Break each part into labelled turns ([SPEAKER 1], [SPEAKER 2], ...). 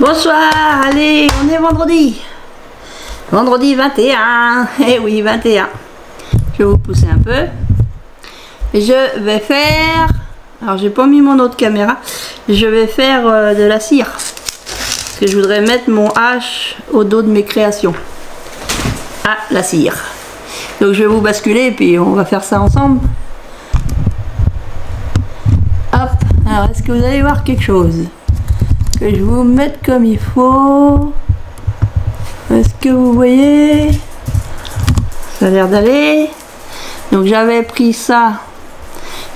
[SPEAKER 1] Bonsoir, allez, on est vendredi. Vendredi 21. Eh oui, 21. Je vais vous pousser un peu. Et je vais faire... Alors, j'ai pas mis mon autre caméra. Je vais faire de la cire. Parce que je voudrais mettre mon hache au dos de mes créations. Ah, la cire. Donc, je vais vous basculer et puis on va faire ça ensemble. Hop. Alors, est-ce que vous allez voir quelque chose? Que je vous mette comme il faut. Est-ce que vous voyez? Ça a l'air d'aller. Donc j'avais pris ça.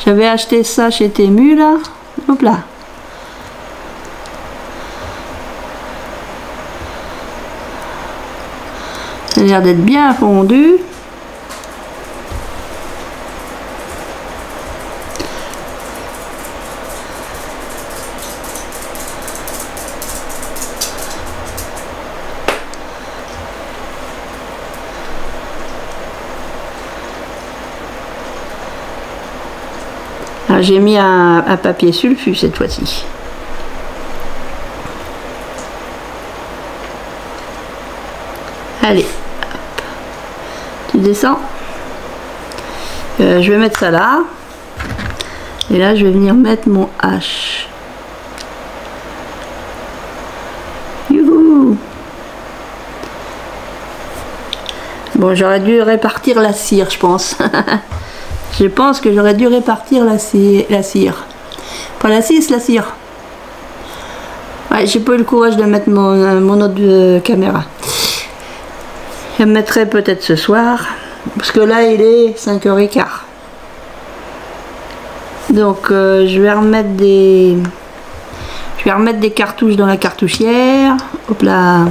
[SPEAKER 1] J'avais acheté ça chez Temu là. Hop là. Ça a l'air d'être bien fondu. J'ai mis un papier sulfu cette fois-ci. Allez, hop. Tu descends. Je vais mettre ça là. Et là, je vais venir mettre mon hache. Youhou! Bon, j'aurais dû répartir la cire, je pense. Je pense que j'aurais dû répartir la cire. Pas la cire, la cire. Ouais, j'ai pas eu le courage de mettre mon autre caméra. Je le mettrai peut-être ce soir. Parce que là, il est 5h15. Donc, je vais remettre des... cartouches dans la cartouchière. Hop là.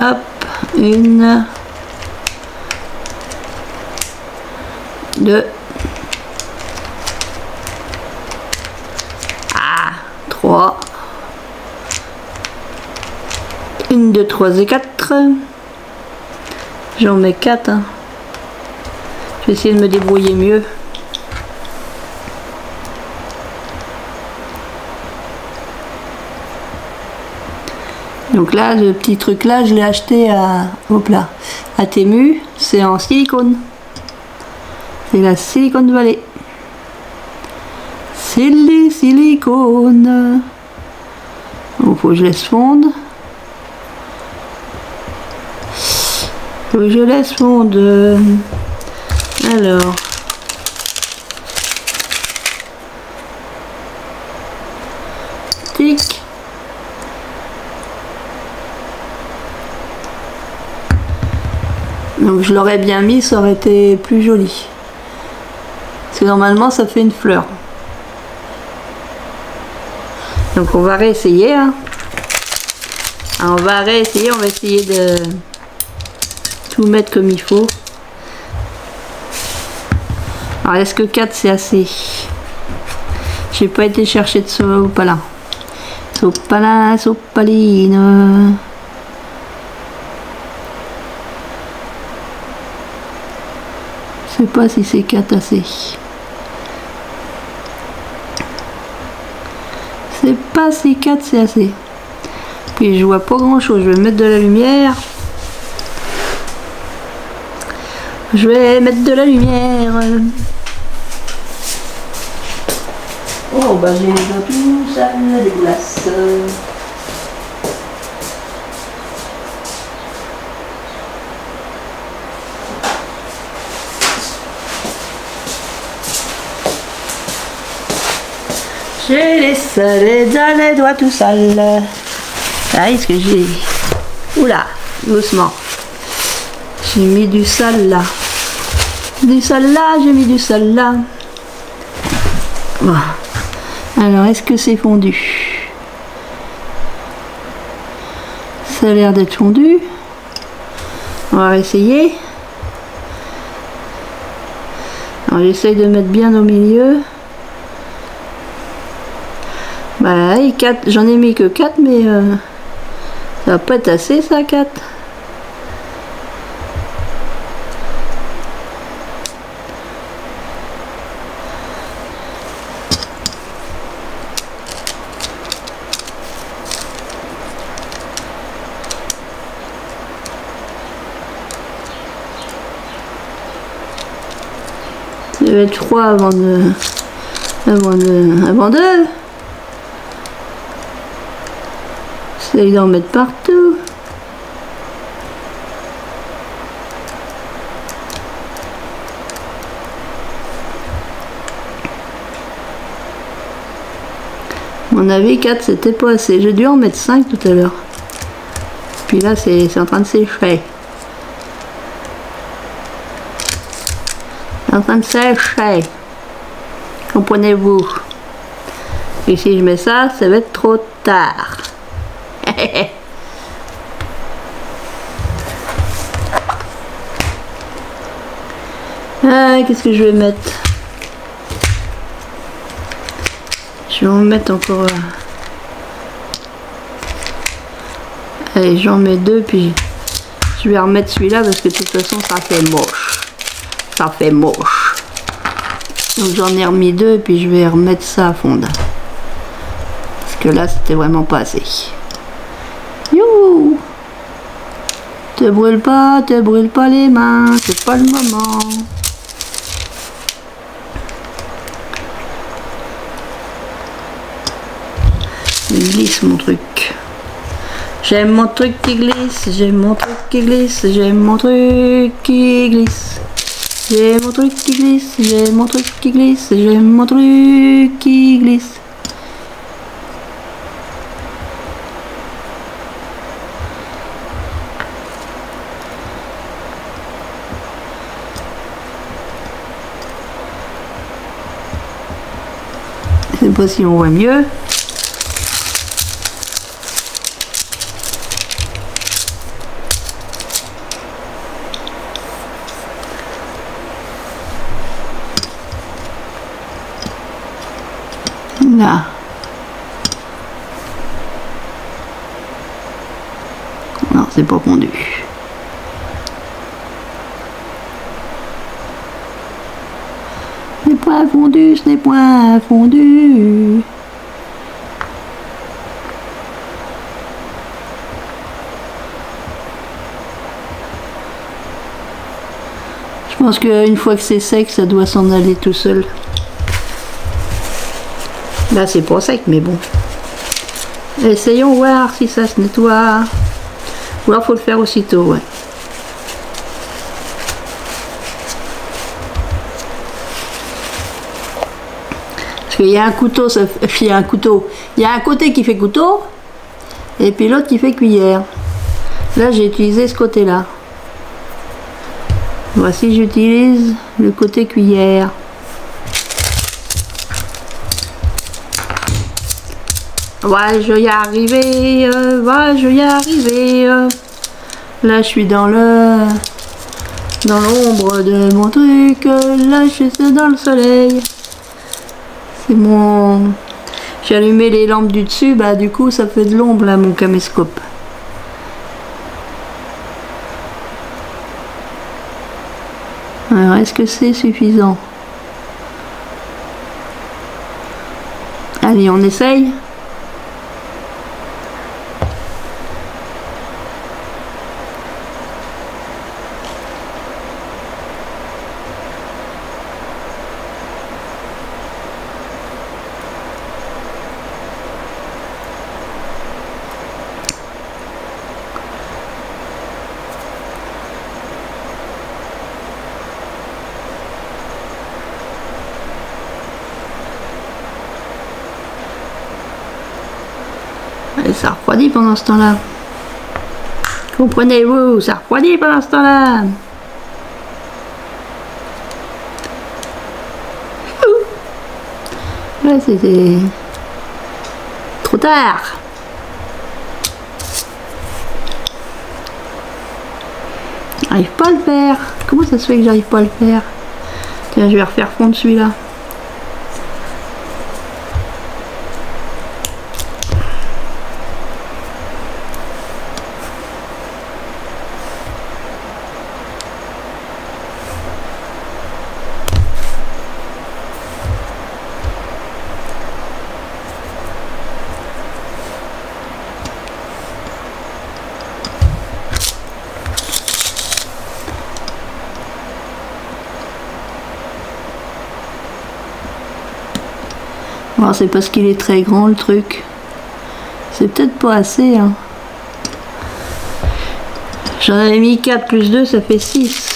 [SPEAKER 1] Hop. Une... 2, 3, 1, 2, 3 et 4. J'en mets 4. Hein. Je vais essayer de me débrouiller mieux. Donc là, le petit truc là, je l'ai acheté à, hop là, à Temu. C'est en silicone. C'est la Silicon Valley. C'est les silicones. Bon, faut que je laisse fondre. Faut que je laisse fondre. Alors. Tic. Donc je l'aurais bien mis, ça aurait été plus joli. Parce que normalement ça fait une fleur. Donc on va réessayer. Hein. Alors, on va réessayer, on va essayer de tout mettre comme il faut. Alors est-ce que 4 c'est assez? J'ai pas été chercher de sopalin. Sopalin, sopaline. Je sais pas si c'est 4 assez. C'est pas si 4 c'est assez. Puis je vois pas grand chose. Je vais mettre de la lumière. Je vais mettre de la lumière. Oh bah j'ai tout ça, des glaces. J'ai les seuls dans les doigts tout sales. Ah, est-ce que j'ai... Oula, doucement. J'ai mis du sale là. Du sale là, j'ai mis du sale là. Bon. Alors, est-ce que c'est fondu? Ça a l'air d'être fondu. On va essayer. Alors, j'essaye de mettre bien au milieu. Bah, j'en ai mis que 4, mais ça va pas être assez ça, 4. devait être froid avant de... Essaye d'en mettre partout. À mon avis, 4 c'était pas assez. J'ai dû en mettre 5 tout à l'heure. Puis là, c'est en train de sécher. C'est en train de sécher. Comprenez-vous? Et si je mets ça, ça va être trop tard. Ah, qu'est-ce que je vais mettre? Je vais en mettre encore... Allez, j'en mets 2, puis je vais remettre celui-là parce que de toute façon, ça fait moche. Ça fait moche. Donc j'en ai remis 2, et puis je vais remettre ça à fondre. Parce que là, c'était vraiment pas assez. Youhou! Te brûle pas les mains, c'est pas le moment. Il glisse mon truc. J'aime mon truc qui glisse, j'aime mon truc qui glisse, j'aime mon truc qui glisse. J'aime mon truc qui glisse, j'aime mon truc qui glisse, j'aime mon truc qui glisse. Je sais pas si on voit mieux. Là. Non, c'est pas fondu. Ce n'est point fondu, ce n'est point fondu. Je pense qu'une fois que c'est sec, ça doit s'en aller tout seul. Là, c'est pas sec, mais bon. Essayons voir si ça se nettoie. Ou alors, faut le faire aussitôt, ouais. Parce qu'il y a un couteau, il y a un couteau. Il y a un côté qui fait couteau, et puis l'autre qui fait cuillère. Là, j'ai utilisé ce côté-là. Voici, j'utilise le côté cuillère. Ouais, je vais y arriver, ouais, je vais y arriver. Là, je suis dans l'ombre de mon truc. Là, je suis dans le soleil. C'est mon... J'ai allumé les lampes du dessus, bah du coup, ça fait de l'ombre là, mon caméscope. Alors, est-ce que c'est suffisant? Allez, on essaye. Et ça refroidit pendant ce temps-là. Comprenez-vous, ça refroidit pendant ce temps-là. Là, c'était trop tard. J'arrive pas à le faire. Comment ça se fait que j'arrive pas à le faire? Tiens, je vais refaire fondre celui-là. Alors c'est parce qu'il est très grand le truc. C'est peut-être pas assez. Hein. J'en avais mis 4 plus 2, ça fait 6.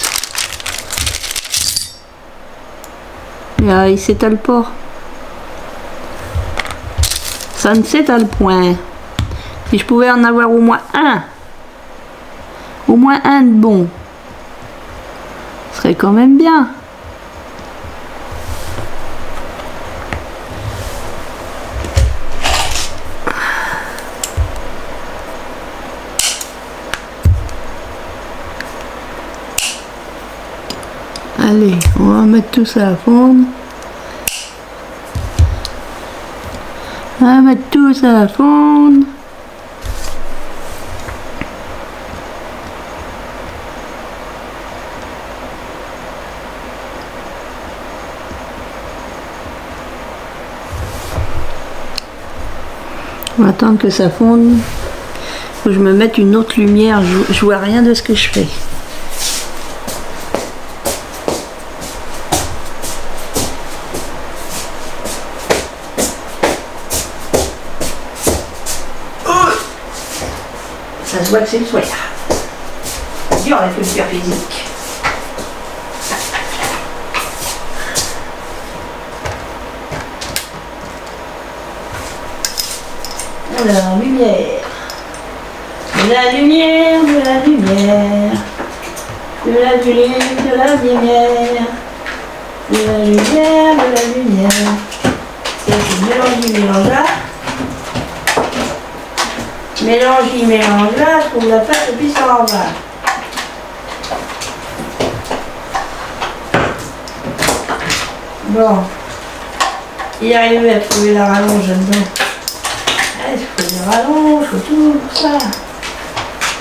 [SPEAKER 1] Mais il s'étale pas. Ça ne s'étale point. Si je pouvais en avoir au moins un. Au moins un de bon. Ce serait quand même bien. Allez, on va mettre tout ça à fondre. On va mettre tout ça à fondre. On va attendre que ça fonde. Faut que je me mette une autre lumière. Je vois rien de ce que je fais. Ça se voit que c'est le soir. C'est dur la culture physique. Alors, lumière. De la lumière, de la lumière. De la lumière, de la lumière. De la lumière, de la lumière. C'est une mélange là. Mélange là, je trouve la pâte et puis ça en va. Bon. Y arriver à trouver la rallonge là-dedans. Il faut des rallonges, il faut tout pour ça.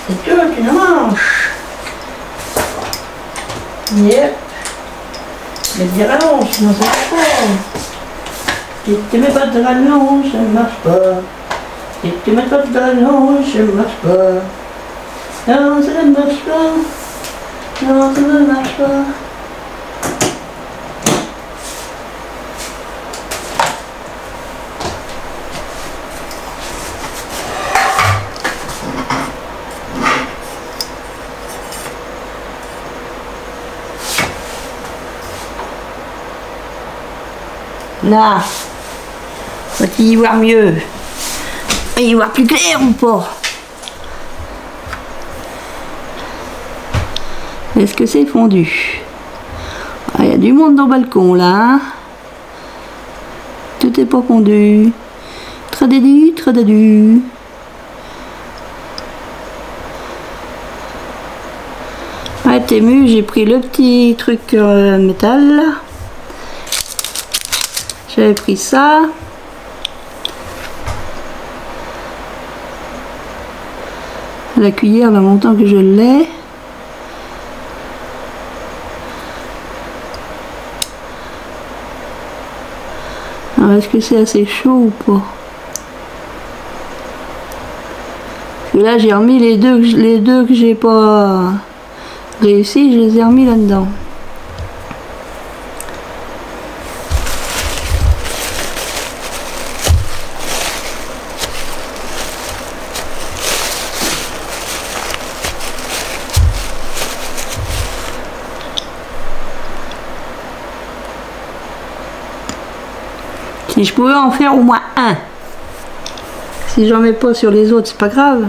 [SPEAKER 1] C'est tout une manche. Yep. Mais des rallonges, sinon ça marche pas. Si tu mets pas de rallonge, ça ne marche pas. Si tu mets pas de rallonge, ça ne marche pas. Non, ça ne marche pas. Non, ça ne marche pas. Là, faut-il y voir mieux? Y voir plus clair ou pas? Est-ce que c'est fondu? Il y a du monde dans le balcon là. Hein? Tout est pas fondu. Tradadu, tradadu. Ouais, Tému, j'ai pris le petit truc métal là. J'avais pris ça. La cuillère, dans longtemps que je l'ai. Alors, est-ce que c'est assez chaud ou pas? Parce que là, j'ai remis les deux que j'ai pas réussi, je les ai remis là-dedans. Si je pouvais en faire au moins un. Si j'en mets pas sur les autres, c'est pas grave.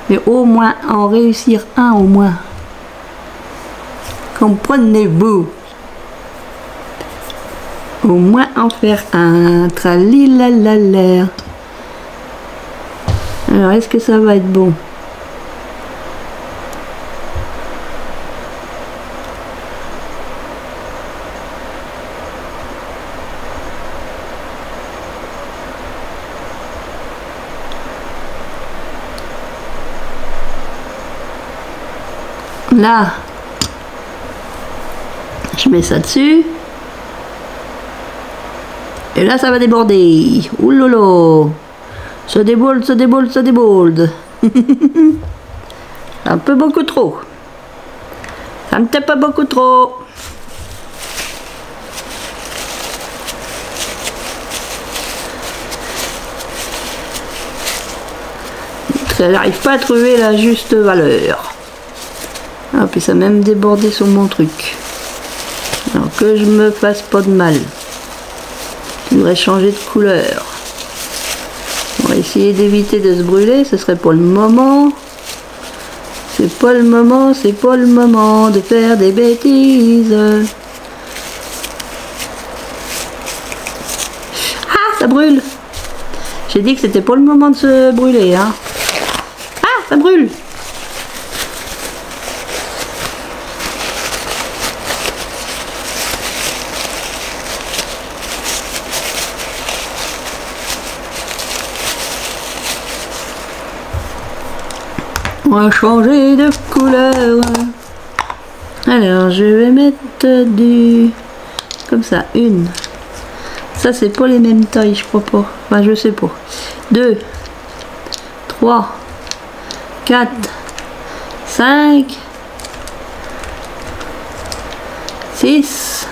[SPEAKER 1] Mais au moins en réussir un au moins. Comprenez-vous? Au moins en faire un. Tralilalala. Alors est-ce que ça va être bon? Là, je mets ça dessus. Et là, ça va déborder. Ouh lolo. Ça déborde, ça déborde, ça déborde. Un peu beaucoup trop. Ça me tape pas beaucoup trop. j'arrive pas à trouver la juste valeur. Ah, puis ça a même débordé sur mon truc. Alors que je me fasse pas de mal. Je voudrais changer de couleur. On va essayer d'éviter de se brûler, ce serait pour le moment. C'est pas le moment, c'est pas le moment de faire des bêtises. Ah, ça brûle. J'ai dit que c'était pas le moment de se brûler, hein. Ah, ça brûle. On va changer de couleur. Alors, je vais mettre du... Comme ça, une. Ça, c'est pas les mêmes tailles, je crois pas. Enfin, je sais pas. 2, 3, 4, 5, 6,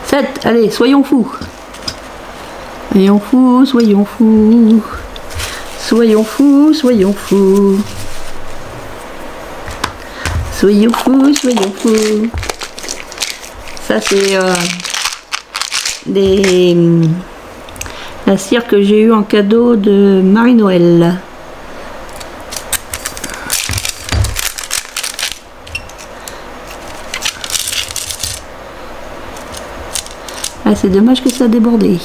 [SPEAKER 1] 7. Allez, soyons fous. Soyons fous, soyons fous. Soyons fous, soyons fous. Soyons fous, soyons fous. Ça c'est la cire que j'ai eue en cadeau de Marie-Noël. Ah, c'est dommage que ça a débordé.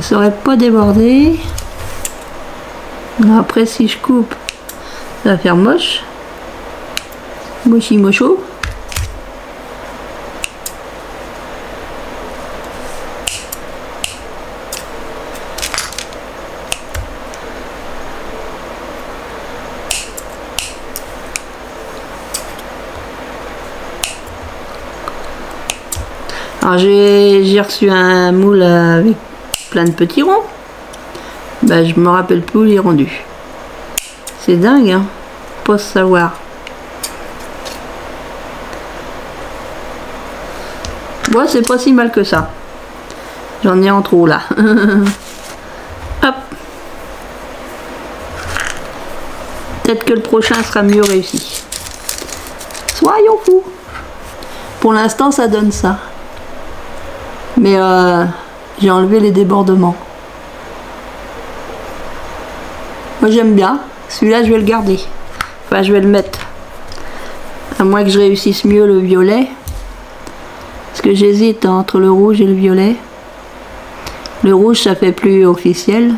[SPEAKER 1] Ça aurait pas débordé. Après, si je coupe, ça va faire moche. Mochi mocho. Alors j'ai reçu un moule avec plein de petits ronds. Ben, je me rappelle plus où il est rendu. C'est dingue, hein, pas se savoir. Bon, c'est pas si mal que ça. J'en ai en trop là. Hop. Peut-être que le prochain sera mieux réussi. Soyons fous. Pour l'instant, ça donne ça. Mais j'ai enlevé les débordements. Moi j'aime bien. Celui-là je vais le garder. Enfin je vais le mettre. À moins que je réussisse mieux le violet. Parce que j'hésite entre le rouge et le violet. Le rouge ça fait plus officiel.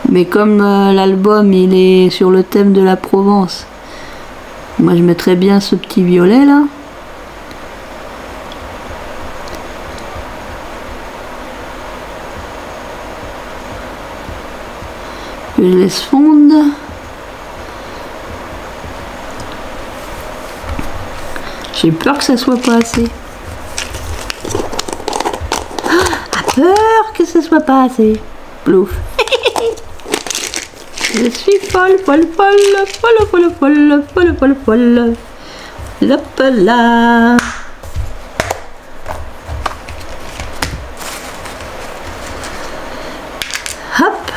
[SPEAKER 1] Mais comme l'album il est sur le thème de la Provence. Moi je mettrais bien ce petit violet là. Je laisse fondre. J'ai peur que ça soit pas assez. Ah, peur que ce soit pas assez. Plouf. Je suis folle, folle, folle, folle, folle, folle, folle, folle, folle. Hop là. Hop.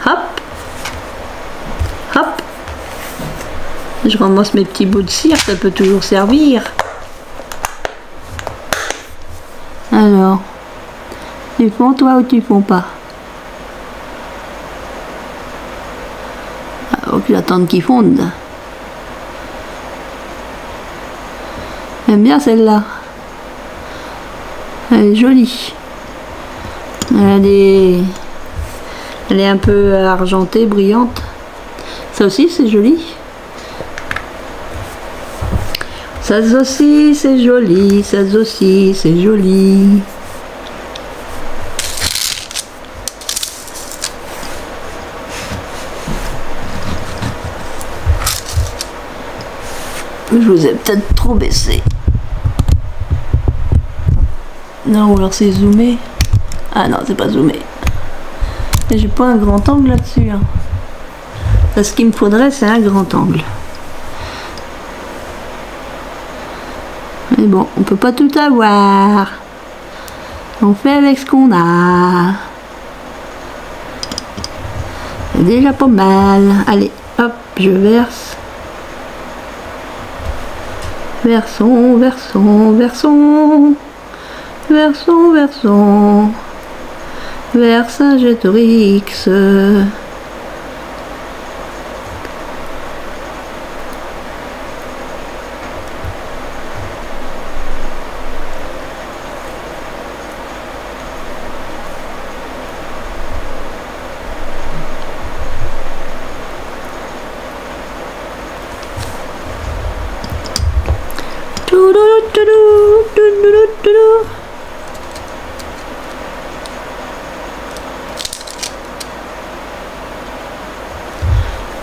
[SPEAKER 1] Hop, hop. Je ramasse mes petits bouts de cire, ça peut toujours servir. Alors, tu fonds toi ou tu fonds pas? Il faut que j'attende qu'ils fondent. J'aime bien celle-là. Elle est jolie. Elle est un peu argentée, brillante. Ça aussi, c'est joli. Ça aussi, c'est joli. Ça aussi, c'est joli. Je vous ai peut-être trop baissé. Non, ou alors c'est zoomé. Ah non, c'est pas zoomé. J'ai pas un grand angle là-dessus. Hein. Ce qu'il me faudrait, c'est un grand angle. Mais bon, on peut pas tout avoir. On fait avec ce qu'on a. C'est déjà pas mal. Allez, hop, je verse. Versons, versons, versons. Versons, versons. Vercingétorix.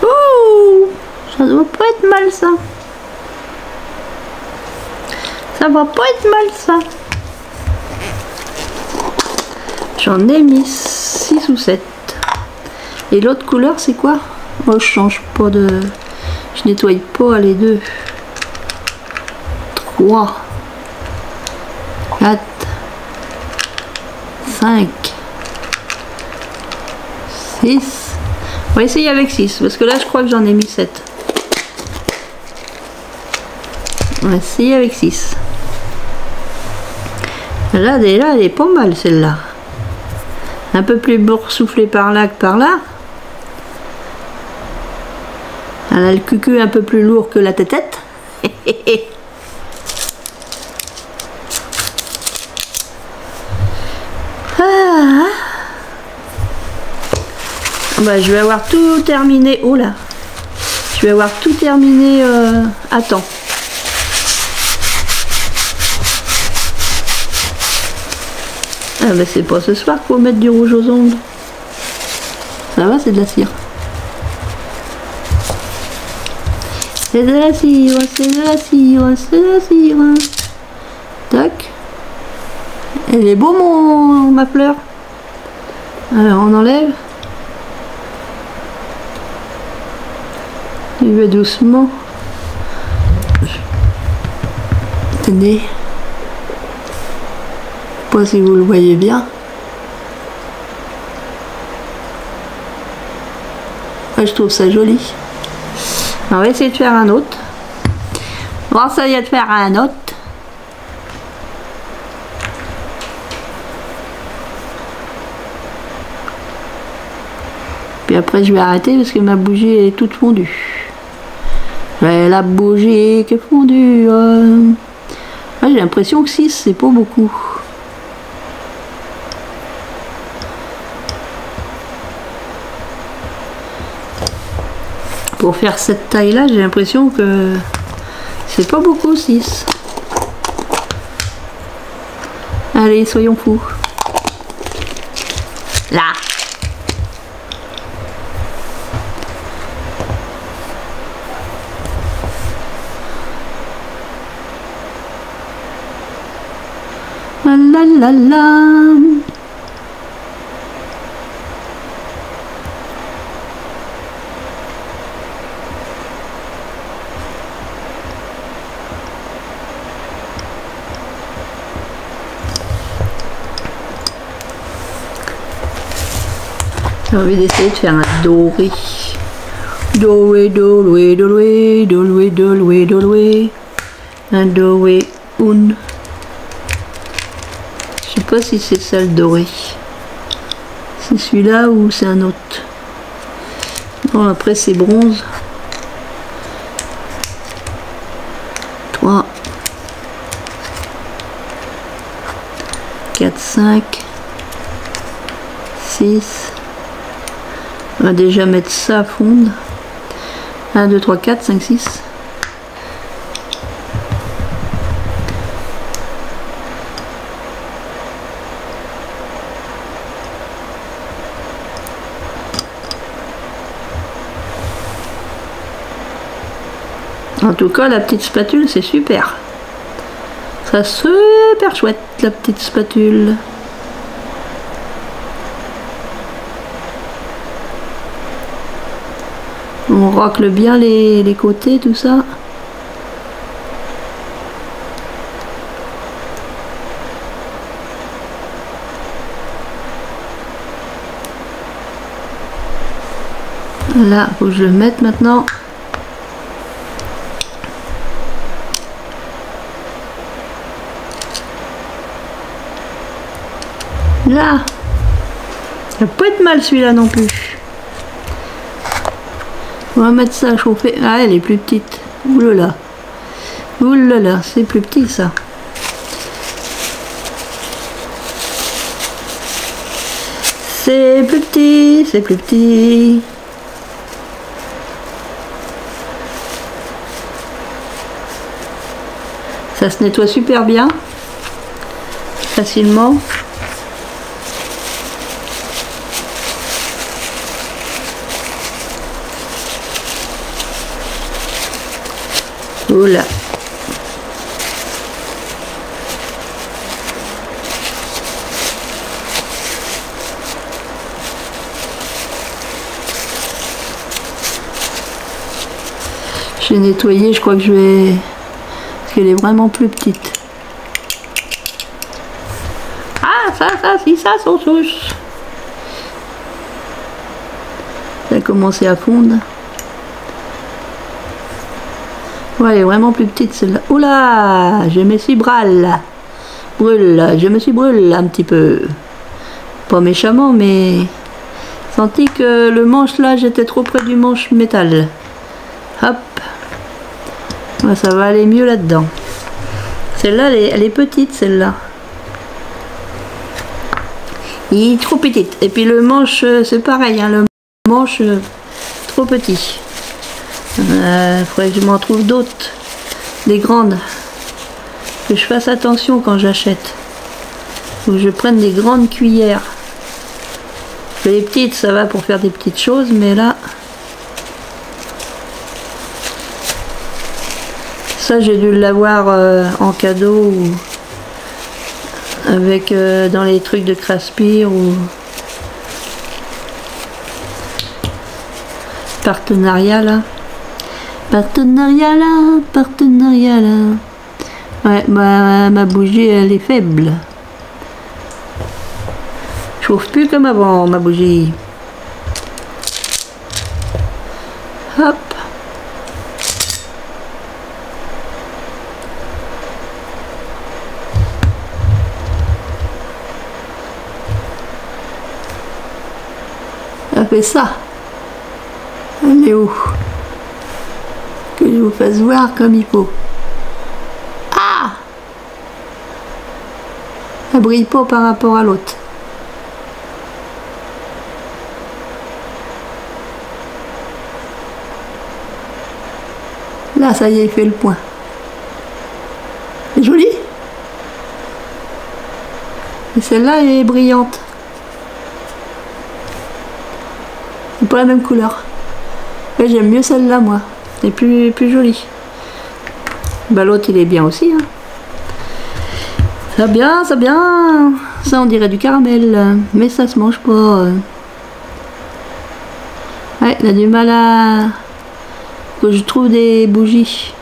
[SPEAKER 1] Oh, ça doit pas être mal ça. Ça va pas être mal ça. J'en ai mis 6 ou 7. Et l'autre couleur c'est quoi? Oh, je change pas de... Je nettoie pas les deux. 3, 4, 5, 6. On va essayer avec 6 parce que là je crois que j'en ai mis 7. On va essayer avec 6. Là déjà elle est pas mal celle-là. Un peu plus boursouflée par là que par là. Elle a le cucu un peu plus lourd que la tête. Ah. Bah, je vais avoir tout terminé. Oh là, je vais avoir tout terminé à temps. Ah bah c'est pas ce soir qu'il faut mettre du rouge aux ongles. Ça va, c'est de la cire. C'est de la cire, c'est de la cire, c'est de la cire. Tac. Elle est beau ma fleur. Alors on enlève. Je vais doucement. Attendez. Je sais pas si vous le voyez bien. Ouais, je trouve ça joli. On va essayer de faire un autre. On va essayer de faire un autre. Puis après je vais arrêter parce que ma bougie est toute fondue. La bougie qui est fondue. Ouais, j'ai l'impression que 6 c'est pas beaucoup. Pour faire cette taille là, j'ai l'impression que c'est pas beaucoup 6. Allez, soyons fous. Là. La la la. J'ai envie d'essayer de faire un doré. Doré, doré, doré, doré, doré, doré. Un doré, une. Je sais pas si c'est ça le doré. C'est celui-là ou c'est un autre. Bon, après c'est bronze. 3, 4, 5, 6. On va déjà mettre ça à fondre. 1, 2, 3, 4, 5, 6. En tout cas, la petite spatule, c'est super. Ça super chouette, la petite spatule. On racle bien les côtés, tout ça. Voilà, faut que je le mette maintenant. Là, ça va pas être mal celui-là non plus. On va mettre ça à chauffer. Ah, elle est plus petite. Oulala. Oulala, c'est plus petit ça. C'est plus petit, c'est plus petit. Ça se nettoie super bien. Facilement. Oula. J'ai nettoyé, je crois que je vais... Parce qu'elle est vraiment plus petite. Ah, ça, si, ça, son souche. Ça a commencé à fondre. Ouais, elle est vraiment plus petite celle-là. Oula, je me suis brûlé un petit peu. Pas méchamment, mais senti que le manche là, j'étais trop près du manche métal. Hop. Ouais, ça va aller mieux là-dedans. Celle-là, elle est petite, celle-là. Il est trop petite. Et puis le manche, c'est pareil, hein, le manche trop petit. Faudrait que je m'en trouve d'autres, des grandes, que je fasse attention quand j'achète. Faut que je prenne des grandes cuillères. Les petites, ça va pour faire des petites choses, mais là, ça j'ai dû l'avoir en cadeau ou avec dans les trucs de Craspire ou partenariat là. Partenariat là. Ouais, ma bougie elle est faible. Chauffe plus comme avant ma bougie. Hop. Ça fait ça. Elle est où? Que je vous fasse voir comme il faut. Ah! Ça brille pas par rapport à l'autre. Là, ça y est, il fait le point. C'est joli. Et celle-là, elle est brillante. C'est pas la même couleur. Et j'aime mieux celle-là, moi. C'est plus joli. Bah, l'autre, il est bien aussi. Hein. Ça bien, ça bien. Ça, on dirait du caramel. Mais ça se mange pas. Ouais, il a du mal à... que je trouve des bougies.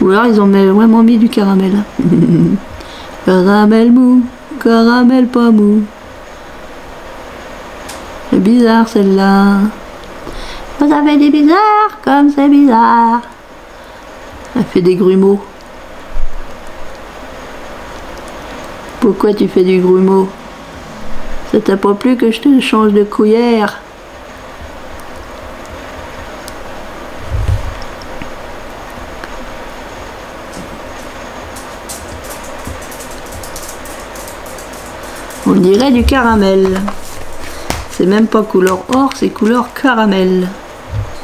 [SPEAKER 1] Ou alors ils ont vraiment mis du caramel. Caramel mou, caramel pas mou. C'est bizarre celle-là. Vous avez des bizarres comme c'est bizarre. Elle fait des grumeaux. Pourquoi tu fais du grumeau? Ça t'a pas plu que je te change de cuillère? On dirait du caramel. C'est même pas couleur or, c'est couleur caramel.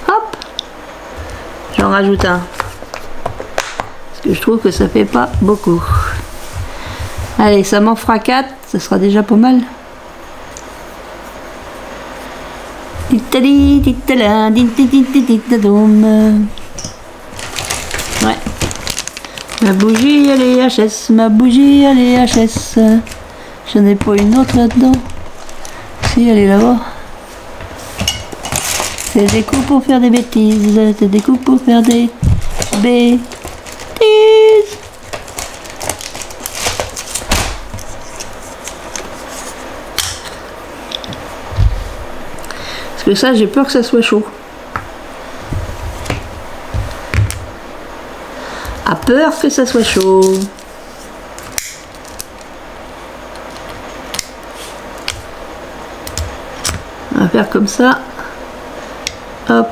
[SPEAKER 1] Hop! J'en rajoute un. Parce que je trouve que ça fait pas beaucoup. Allez, ça m'en fera 4, ça sera déjà pas mal. Ouais. Ma bougie elle est HS, ma bougie elle est HS. J'en ai pas une autre là-dedans. Si, elle est là-bas. C'est des coups pour faire des bêtises. C'est des coups pour faire des bêtises. que ça, j'ai peur que ça soit chaud. A peur que ça soit chaud. On va faire comme ça. Hop.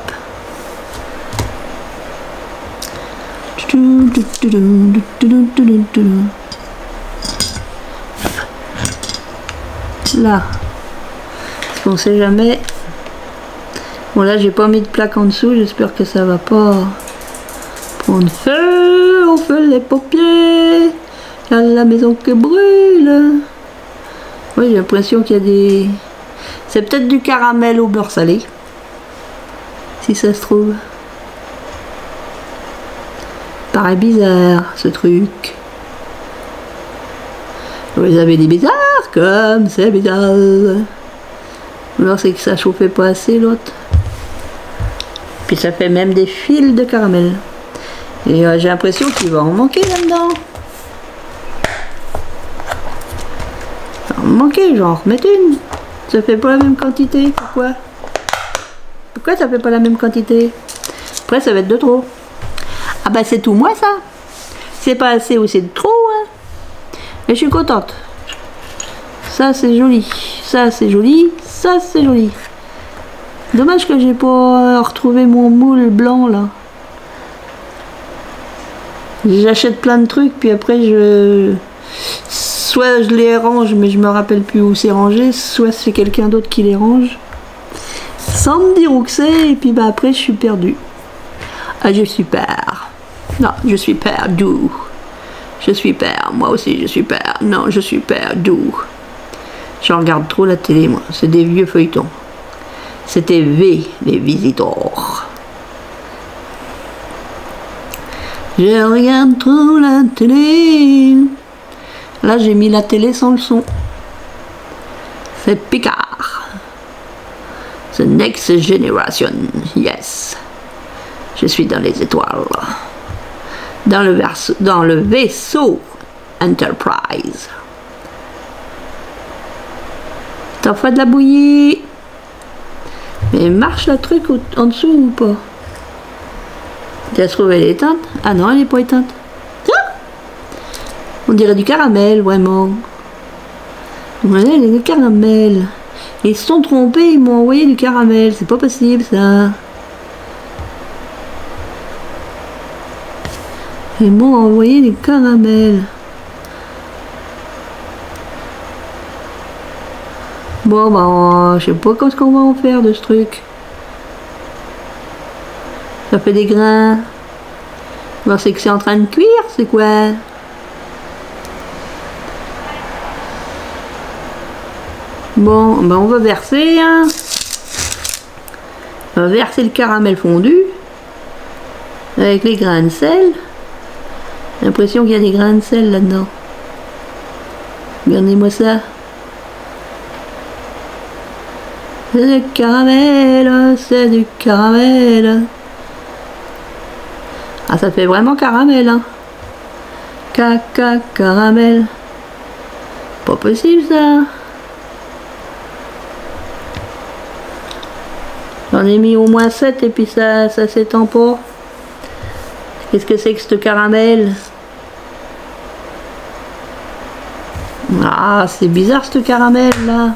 [SPEAKER 1] Là. Parce qu'on sait jamais. Bon là j'ai pas mis de plaque en dessous, j'espère que ça va pas prendre feu, on fait les paupiers, il y a la maison qui brûle. Oui, j'ai l'impression qu'il y a des... C'est peut-être du caramel au beurre salé, si ça se trouve. Paraît bizarre ce truc. Vous avez dit bizarre comme c'est bizarre. Alors c'est que ça chauffait pas assez l'autre. Puis ça fait même des fils de caramel. Et j'ai l'impression qu'il va en manquer là-dedans. Ça va en manquer, je vais en remettre une. Ça fait pas la même quantité, pourquoi? Pourquoi ça fait pas la même quantité? Après ça va être de trop. Ah bah c'est tout moi ça. C'est pas assez ou c'est de trop, hein. Et je suis contente. Ça c'est joli. Ça c'est joli. Ça c'est joli. Dommage que j'ai pas retrouvé mon moule blanc là. J'achète plein de trucs puis après soit je les range mais je me rappelle plus où c'est rangé, soit c'est quelqu'un d'autre qui les range sans me dire où que c'est et puis bah après je suis perdue. Ah je suis père. Non je suis perdu. Je suis père. Moi aussi je suis père. Non je suis perdu. Je regarde trop la télé moi. C'est des vieux feuilletons. C'était V, les visiteurs. Je regarde trop la télé. Là, j'ai mis la télé sans le son. C'est Picard. The Next Generation. Yes. Je suis dans les étoiles. Dans le vaisseau Enterprise. T'en fais de la bouillie. Mais marche le truc en dessous ou pas? Tu as trouvé elle est éteinte? Ah non, elle n'est pas éteinte. Ah, on dirait du caramel, vraiment. Voilà, elle est du caramel. Ils se sont trompés, ils m'ont envoyé du caramel. C'est pas possible, ça. Ils m'ont envoyé du caramel. Bon, bah, je sais pas ce qu'on va en faire de ce truc. Ça fait des grains. Bon, c'est que c'est en train de cuire, c'est quoi? Bon, bah, on va verser, hein. On va verser le caramel fondu. Avec les grains de sel. J'ai l'impression qu'il y a des grains de sel là-dedans. Regardez-moi ça. C'est du caramel, c'est du caramel. Ah, ça fait vraiment caramel, hein. Caca, caramel. Pas possible, ça. J'en ai mis au moins 7 et puis ça s'étend pas. Qu'est-ce que c'est que ce caramel? Ah, c'est bizarre, ce caramel, là.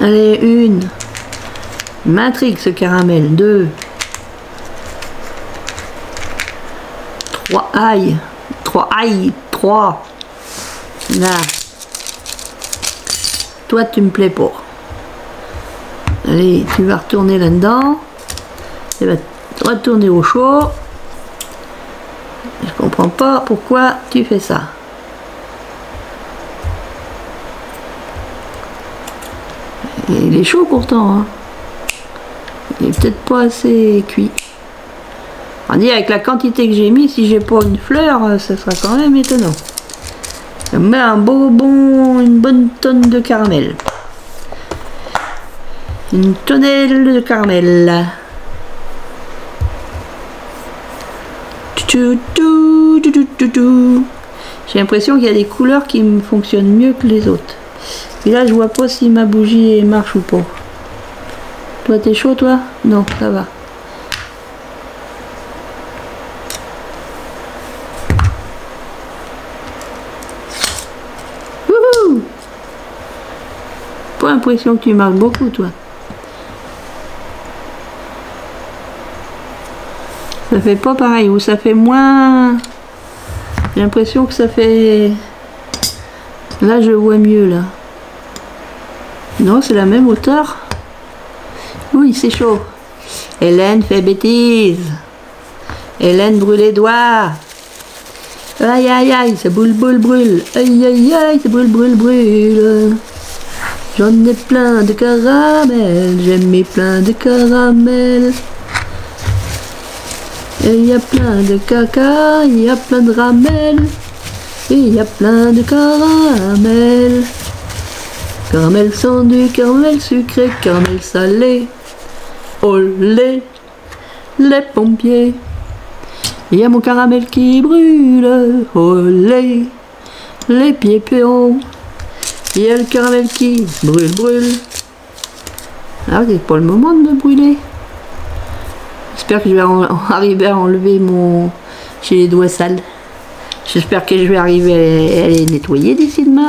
[SPEAKER 1] Allez, une. Il m'intrigue ce caramel. 2. 3 aïe. 3 aïe. 3. Là. Toi, tu me plais pas. Allez, tu vas retourner là-dedans. Tu vas retourner au chaud. Je comprends pas pourquoi tu fais ça. Il est chaud pourtant, hein. Il est peut-être pas assez cuit. On dit avec la quantité que j'ai mis, si j'ai pas une fleur, ça sera quand même étonnant. Je mets une bonne tonne de caramel. Une tonnelle de caramel. J'ai l'impression qu'il y a des couleurs qui me fonctionnent mieux que les autres. Et là, je vois pas si ma bougie marche ou pas. Toi, t'es chaud, toi? Non, ça va. Wouhou! Pas l'impression que tu marques beaucoup, toi. Ça fait pas pareil, ou ça fait moins... J'ai l'impression que ça fait... Là, je vois mieux, là. Non, c'est la même hauteur. Oui, c'est chaud. Hélène fait bêtise. Hélène brûle les doigts. Aïe, aïe, aïe, ça brûle, brûle. Aïe, aïe, aïe, ça brûle, brûle. J'en ai plein de caramel. J'ai mis plein de caramel. Et il y a plein de caca, il y a plein de ramel. Et il y a plein de caramel. Caramel fondu, caramel sucré, caramel salé. Olé, les pompiers. Il y a mon caramel qui brûle. Olé, les pieds péons. Il y a le caramel qui brûle. Ah, c'est pas le moment de me brûler. J'espère que je vais arriver à enlever mon... J'ai les doigts sales. J'espère que je vais arriver à les nettoyer d'ici demain.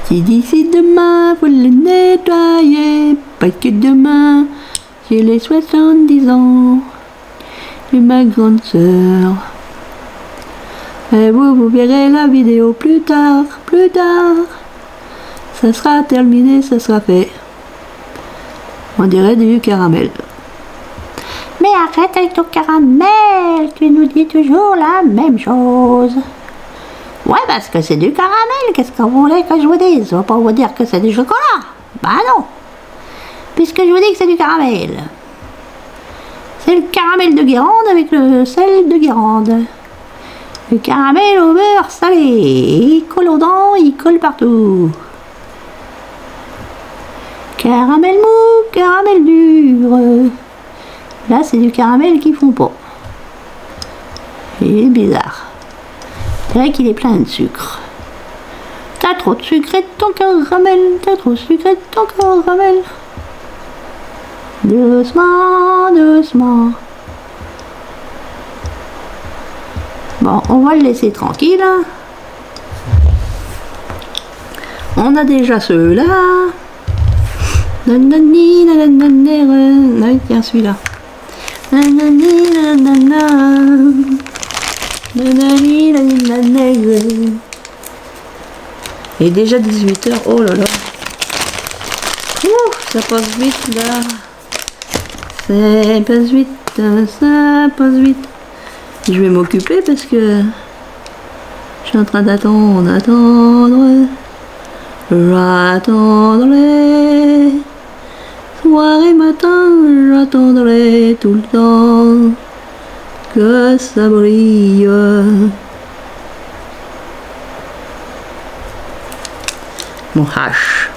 [SPEAKER 1] Si d'ici demain vous les nettoyez, pas que demain, j'ai les 70 ans de ma grande sœur. Et vous verrez la vidéo plus tard. Ça sera terminé, ça sera fait. On dirait du caramel. Mais arrête avec ton caramel, tu nous dis toujours la même chose. Ouais, parce que c'est du caramel, qu'est-ce que vous voulez que je vous dise? On va pas vous dire que c'est du chocolat. Bah non. Puisque je vous dis que c'est du caramel. C'est le caramel de Guérande avec le sel de Guérande. Le caramel au beurre salé. Il colle aux dents, il colle partout. Caramel mou, caramel dur. Là, c'est du caramel qui fond pas. Il est bizarre. C'est vrai qu'il est plein de sucre. T'as trop de sucre et ton caramel. T'as trop de sucre et ton caramel. Doucement, doucement. Bon, on va le laisser tranquille. On a déjà ceux-là. Tiens, celui-là. Il est déjà 18 h. Oh là là. Ouh, ça passe vite là. Ça passe vite. Ça passe vite. Je vais m'occuper parce que je suis en train d'attendre. J'attendrai. Soir et matin, j'attendrai tout le temps que ça brille. Mon hache.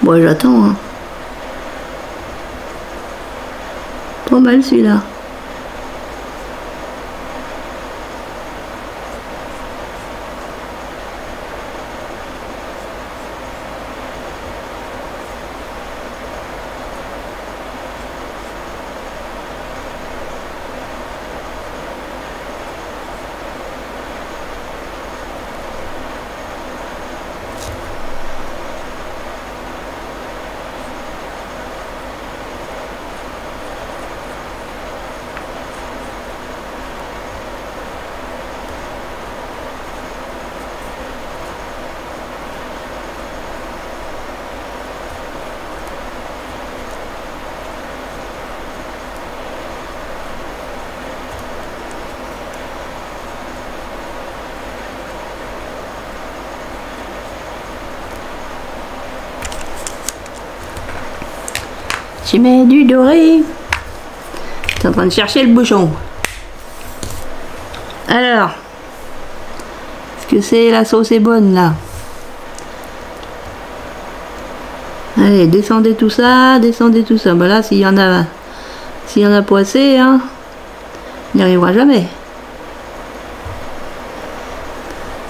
[SPEAKER 1] Bon, j'attends. Hein. Pas mal celui-là. J'y mets du doré. T'es en train de chercher le bouchon. Alors, est-ce que c'est la sauce est bonne là? Allez, descendez tout ça, descendez tout ça. Bah là, s'il y en a pas assez, hein, il n'y arrivera jamais.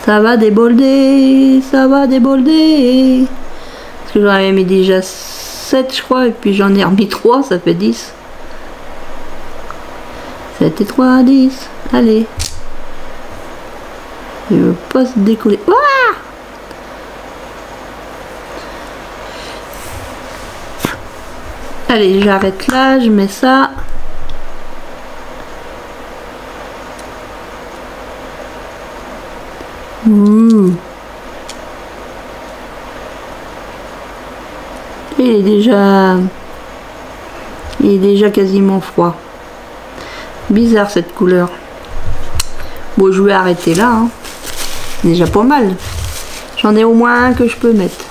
[SPEAKER 1] Ça va déborder, ça va déborder. Parce que j'en avais mis déjà 7, je crois, et puis j'en ai remis 3, ça fait 10. 7 et 3, 10. Allez. Il veut pas se décoller. Ouah! Allez, j'arrête là, je mets ça. Il est déjà quasiment froid. Bizarre cette couleur. Bon, je vais arrêter là. Hein. Déjà pas mal. J'en ai au moins un que je peux mettre.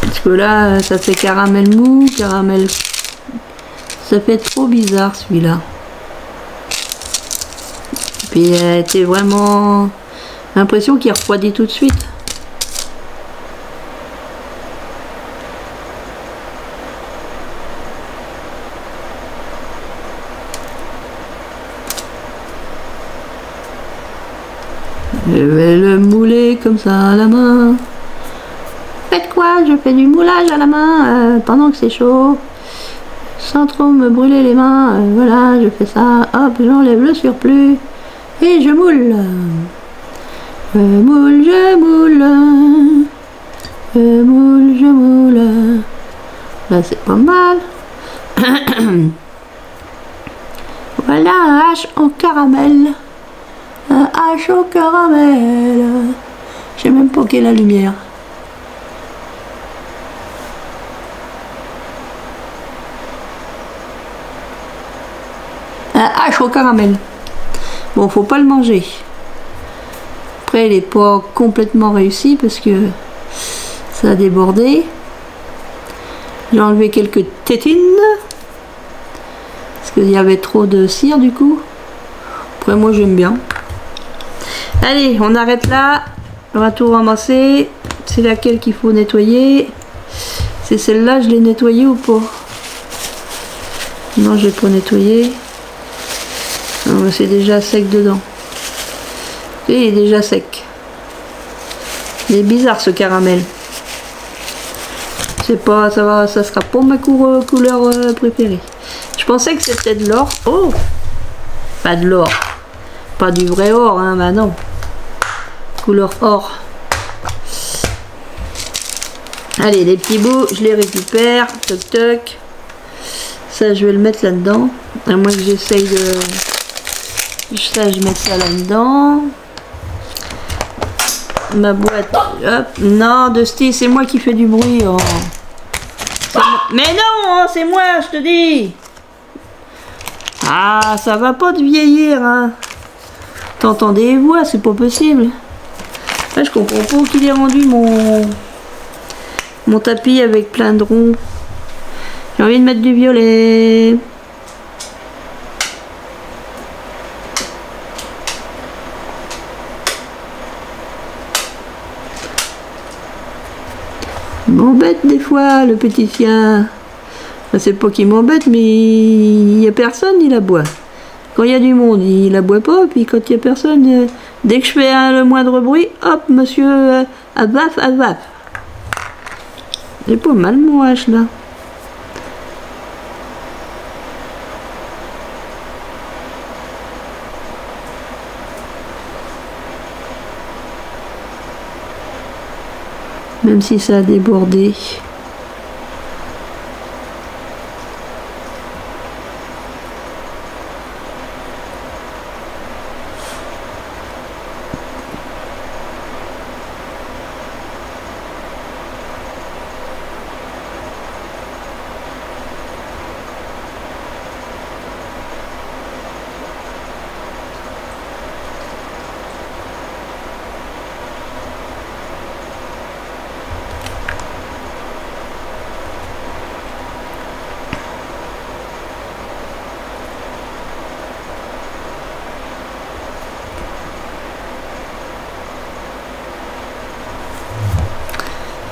[SPEAKER 1] Parce que là, ça fait caramel mou, caramel... Ça fait trop bizarre celui-là. Puis elle était vraiment... l'impression qu'il refroidit tout de suite. Je vais le mouler comme ça à la main. Faites quoi? Je fais du moulage à la main pendant que c'est chaud. Sans trop me brûler les mains. Voilà, je fais ça. Hop, j'enlève le surplus. Et je moule. Je moule, je moule. Je moule, je moule. Là, c'est pas mal. Voilà un hache en caramel. Un hache au caramel. Je sais même pas quelle est la lumière. Un hache au caramel. Bon, faut pas le manger. Après, il n'est pas complètement réussi parce que ça a débordé. J'ai enlevé quelques tétines. Parce qu'il y avait trop de cire du coup. Après, moi j'aime bien. Allez, on arrête là. On va tout ramasser. C'est laquelle qu'il faut nettoyer. C'est celle-là, je l'ai nettoyée ou pas? Non, je l'ai pas nettoyée. C'est déjà sec dedans. Et il est déjà sec. Il est bizarre ce caramel. C'est pas, ça sera pas ma couleur préférée. Je pensais que c'était de l'or. Oh, pas de l'or, pas du vrai or, hein, bah non. Couleur or. Allez, les petits bouts, je les récupère. Toc toc. Ça, je vais le mettre là-dedans. À moins que j'essaye de... Ça, je mets ça là-dedans. Ma boîte. Hop. Non, Dusty, c'est moi qui fais du bruit. Oh. Mais non, c'est moi, je te dis. Ah, ça va pas de vieillir, hein. T'entendez les voix, c'est pas possible. Là, je comprends pas qu'il ait rendu mon tapis avec plein de ronds. J'ai envie de mettre du violet. Il m'embête des fois, le petit chien. C'est pas qu'il m'embête, mais il n'y a personne, il aboie. Quand il y a du monde, il aboie pas, puis quand il n'y a personne, dès que je fais le moindre bruit, hop, monsieur, avaf, avaf. C'est pas mal mon hache là. Même si ça a débordé.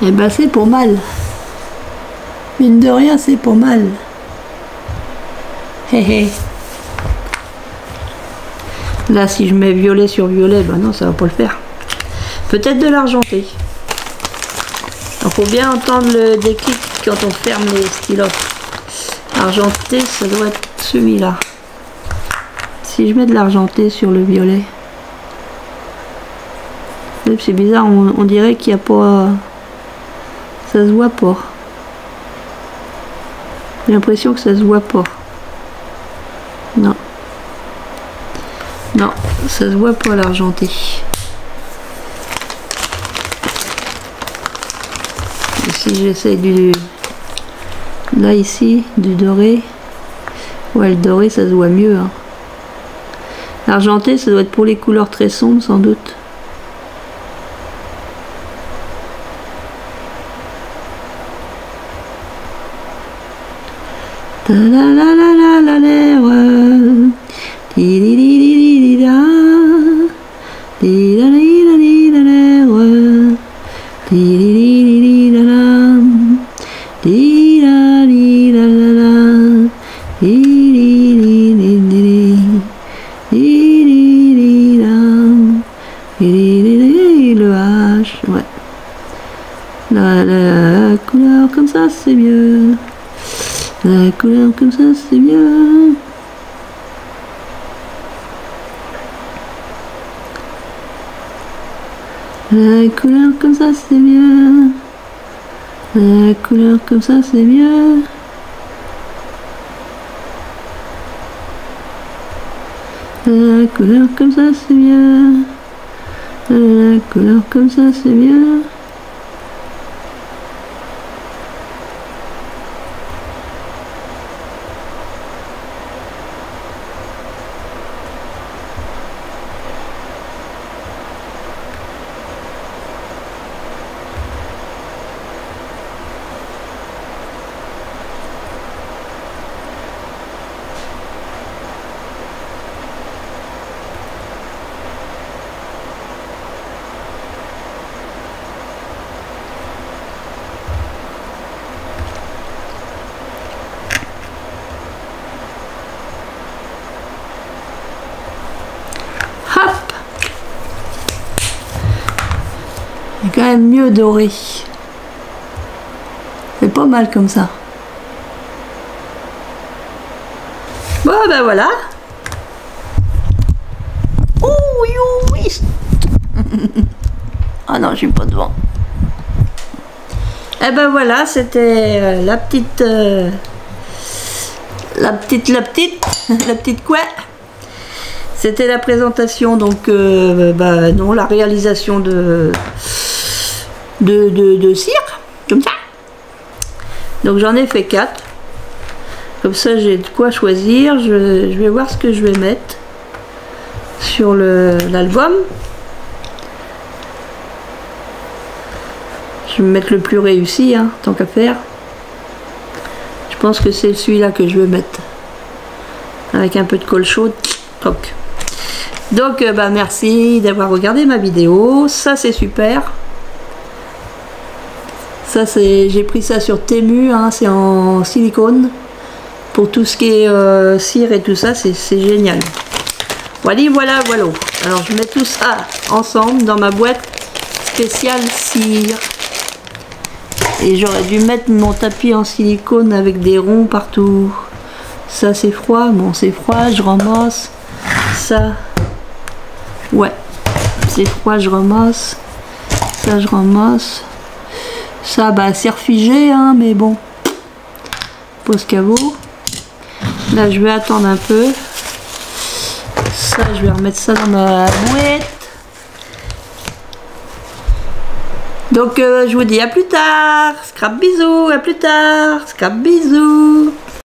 [SPEAKER 1] Et ben c'est pour mal. Mine de rien, c'est pour mal. Hé hé. Là, si je mets violet sur violet, ben non, ça va pas le faire. Peut-être de l'argenté. Il faut bien entendre le déclic quand on ferme les stylos. Argenté, ça doit être celui-là. Si je mets de l'argenté sur le violet. C'est bizarre, on dirait qu'il n'y a pas... Ça se voit pas. J'ai l'impression que ça se voit pas. Non. Non, ça se voit pas l'argenté. Si j'essaie du... Là ici, du doré. Ouais, le doré ça se voit mieux. Hein. L'argenté ça doit être pour les couleurs très sombres sans doute. Ta la la la la la la di di di di di da di da di da di da di di di di da di da di da da di di di di di di le H, ouais. La couleur comme ça c'est mieux. La couleur comme ça c'est mieux. La couleur comme ça c'est mieux. La couleur comme ça c'est mieux. La couleur comme ça c'est mieux. La couleur comme ça c'est mieux. C'est quand même mieux doré. C'est pas mal comme ça. Bon ben voilà. Oh oui, oh oui. Ah non, je suis pas devant. Et ben voilà, c'était la petite quoi. C'était la présentation, donc bah, non, la réalisation de cire, comme ça. Donc j'en ai fait 4. Comme ça j'ai de quoi choisir. Je vais voir ce que je vais mettre sur l'album. Je vais mettre le plus réussi, hein, tant qu'à faire. Je pense que c'est celui-là que je vais mettre. Avec un peu de colle chaude. Toc. Donc bah, merci d'avoir regardé ma vidéo. Ça c'est super. Ça c'est, j'ai pris ça sur Temu, hein, c'est en silicone. Pour tout ce qui est cire et tout ça, c'est génial. Voilà, voilà, voilà. Alors je mets tout ça ensemble dans ma boîte spéciale cire. Et j'aurais dû mettre mon tapis en silicone avec des ronds partout. Ça c'est froid, bon c'est froid, je ramasse. Ça, ouais, c'est froid, je ramasse. Ça je ramasse. Ça bah c'est refigé, hein, mais bon. Pose caveau. Là je vais attendre un peu. Ça je vais remettre ça dans ma boîte. Donc je vous dis à plus tard. Scrap bisous, à plus tard. Scrap bisous.